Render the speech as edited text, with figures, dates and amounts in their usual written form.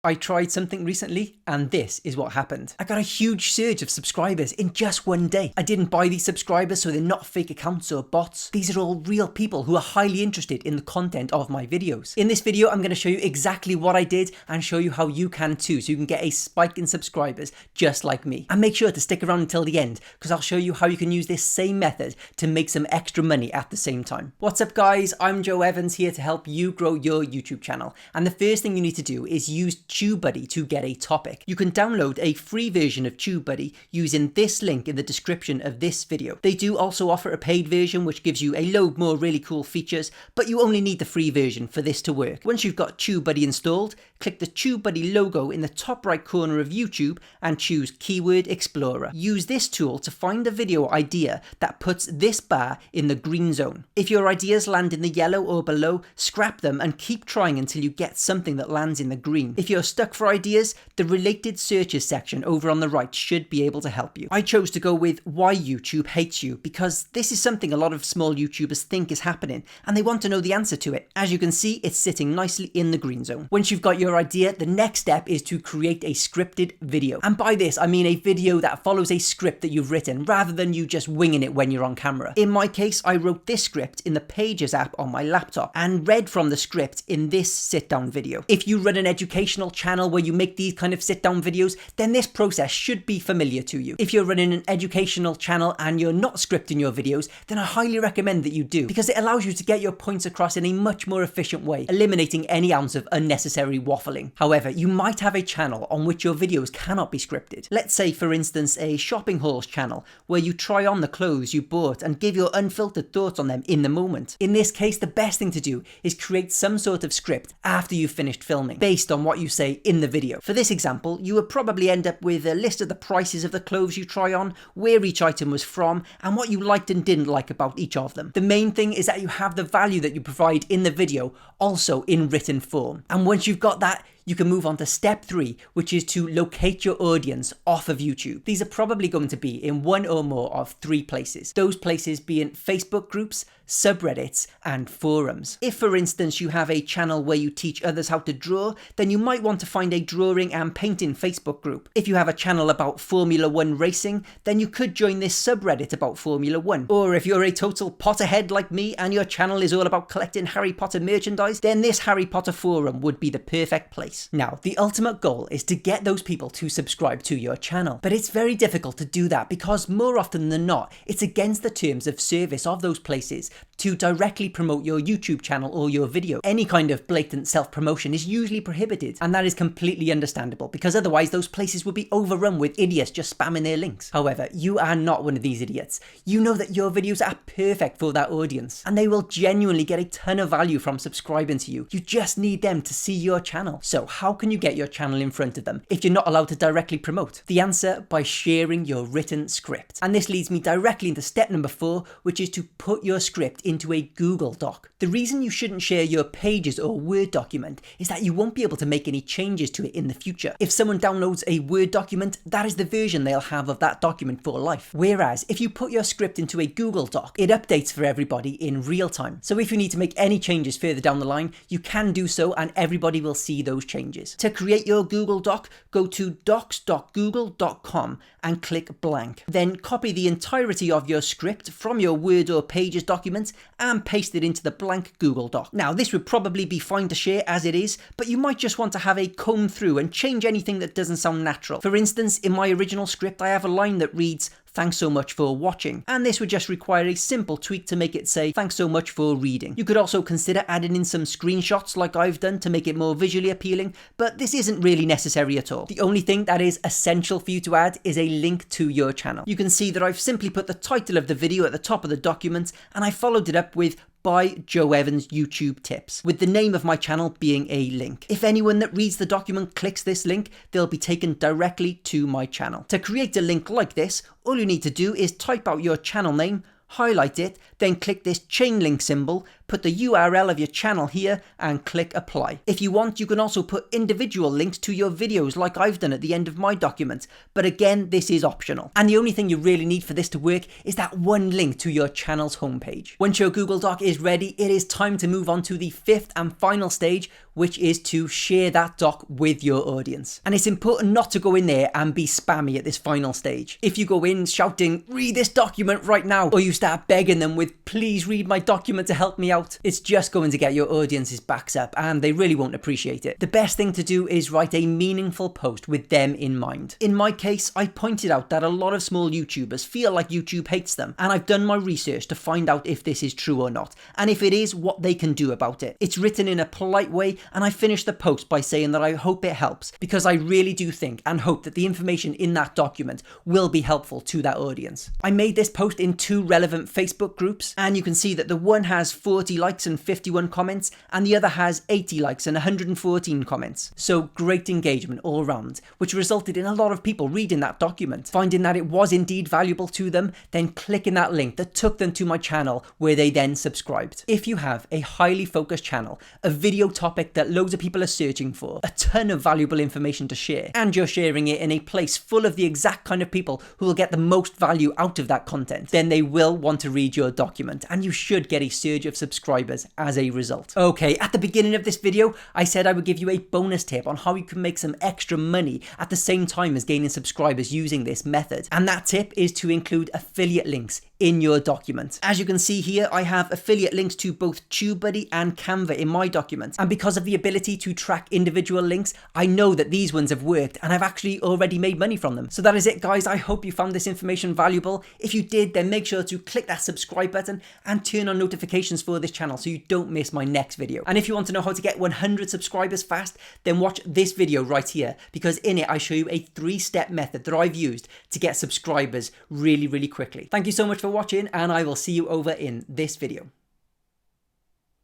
I tried something recently and this is what happened. I got a huge surge of subscribers in just one day. I didn't buy these subscribers, so they're not fake accounts or bots. These are all real people who are highly interested in the content of my videos. In this video, I'm going to show you exactly what I did and show you how you can too, so you can get a spike in subscribers just like me. And make sure to stick around until the end, because I'll show you how you can use this same method to make some extra money at the same time. What's up guys, I'm Joe Evans here to help you grow your YouTube channel. And the first thing you need to do is use TubeBuddy to get a topic. You can download a free version of TubeBuddy using this link in the description of this video. They do also offer a paid version which gives you a load more really cool features, but you only need the free version for this to work. Once you've got TubeBuddy installed, click the TubeBuddy logo in the top right corner of YouTube and choose Keyword Explorer. Use this tool to find a video idea that puts this bar in the green zone. If your ideas land in the yellow or below, scrap them and keep trying until you get something that lands in the green. If you're stuck for ideas, the related searches section over on the right should be able to help you. I chose to go with why YouTube hates you because this is something a lot of small YouTubers think is happening and they want to know the answer to it. As you can see, it's sitting nicely in the green zone. Once you've got your idea, the next step is to create a scripted video. And by this, I mean a video that follows a script that you've written rather than you just winging it when you're on camera. In my case, I wrote this script in the Pages app on my laptop and read from the script in this sit-down video. If you run an educational channel where you make these kind of sit-down videos, then this process should be familiar to you. If you're running an educational channel and you're not scripting your videos, then I highly recommend that you do, because it allows you to get your points across in a much more efficient way, eliminating any ounce of unnecessary waffling. However, you might have a channel on which your videos cannot be scripted. Let's say, for instance, a shopping hauls channel where you try on the clothes you bought and give your unfiltered thoughts on them in the moment. In this case, the best thing to do is create some sort of script after you've finished filming, based on what you say in the video. For this example, you would probably end up with a list of the prices of the clothes you try on, where each item was from, and what you liked and didn't like about each of them. The main thing is that you have the value that you provide in the video also in written form. And once you've got that, you can move on to step 3, which is to locate your audience off of YouTube. These are probably going to be in one or more of 3 places. Those places being Facebook groups, subreddits, and forums. If, for instance, you have a channel where you teach others how to draw, then you might want to find a drawing and painting Facebook group. If you have a channel about Formula 1 racing, then you could join this subreddit about Formula 1. Or if you're a total Potterhead like me and your channel is all about collecting Harry Potter merchandise, then this Harry Potter forum would be the perfect place. Now, the ultimate goal is to get those people to subscribe to your channel, but it's very difficult to do that because more often than not, it's against the terms of service of those places to directly promote your YouTube channel or your video. Any kind of blatant self-promotion is usually prohibited, and that is completely understandable because otherwise those places would be overrun with idiots just spamming their links. However, you are not one of these idiots. You know that your videos are perfect for that audience and they will genuinely get a ton of value from subscribing to you. You just need them to see your channel. So how can you get your channel in front of them if you're not allowed to directly promote? The answer: by sharing your written script. And this leads me directly into step number 4, which is to put your script into a Google Doc. The reason you shouldn't share your Pages or Word document is that you won't be able to make any changes to it in the future. If someone downloads a Word document, that is the version they'll have of that document for life. Whereas if you put your script into a Google Doc, it updates for everybody in real time. So if you need to make any changes further down the line, you can do so and everybody will see those changes. To create your Google Doc, go to docs.google.com and click blank. Then copy the entirety of your script from your Word or Pages document and paste it into the blank Google Doc. Now, this would probably be fine to share as it is, but you might just want to have a comb through and change anything that doesn't sound natural. For instance, in my original script, I have a line that reads, "Thanks so much for watching." And this would just require a simple tweak to make it say, "Thanks so much for reading." You could also consider adding in some screenshots like I've done to make it more visually appealing, but this isn't really necessary at all. The only thing that is essential for you to add is a link to your channel. You can see that I've simply put the title of the video at the top of the document and I followed it up with by Joe Evans YouTube Tips, with the name of my channel being a link. If anyone that reads the document clicks this link, they'll be taken directly to my channel. To create a link like this, all you need to do is type out your channel name, highlight it, then click this chain link symbol, put the URL of your channel here and click apply. If you want, you can also put individual links to your videos like I've done at the end of my document, but again, this is optional. And the only thing you really need for this to work is that one link to your channel's homepage. Once your Google Doc is ready, it is time to move on to the 5th and final stage, which is to share that doc with your audience. And it's important not to go in there and be spammy at this final stage. If you go in shouting, read this document right now, or you start begging them with, please read my document to help me out, it's just going to get your audience's backs up and they really won't appreciate it. The best thing to do is write a meaningful post with them in mind. In my case, I pointed out that a lot of small YouTubers feel like YouTube hates them, and I've done my research to find out if this is true or not, and if it is, what they can do about it. It's written in a polite way, and I finished the post by saying that I hope it helps, because I really do think and hope that the information in that document will be helpful to that audience. I made this post in 2 relevant Facebook groups, and you can see that the one has 40 likes and 51 comments, and the other has 80 likes and 114 comments. So great engagement all around, which resulted in a lot of people reading that document, finding that it was indeed valuable to them, then clicking that link that took them to my channel where they then subscribed. If you have a highly focused channel, a video topic that loads of people are searching for, a ton of valuable information to share, and you're sharing it in a place full of the exact kind of people who will get the most value out of that content, then they will want to read your document, and you should get a surge of subscribers as a result. Okay, at the beginning of this video, I said I would give you a bonus tip on how you can make some extra money at the same time as gaining subscribers using this method, and that tip is to include affiliate links in your document. As you can see here, I have affiliate links to both TubeBuddy and Canva in my document, and because of the ability to track individual links, I know that these ones have worked and I've actually already made money from them. So that is it, guys. I hope you found this information valuable. If you did, then make sure to click that subscribe button and turn on notifications for this channel so you don't miss my next video. And if you want to know how to get 100 subscribers fast, then watch this video right here, because in it I show you a 3-step method that I've used to get subscribers really quickly. Thank you so much for watching, and I will see you over in this video.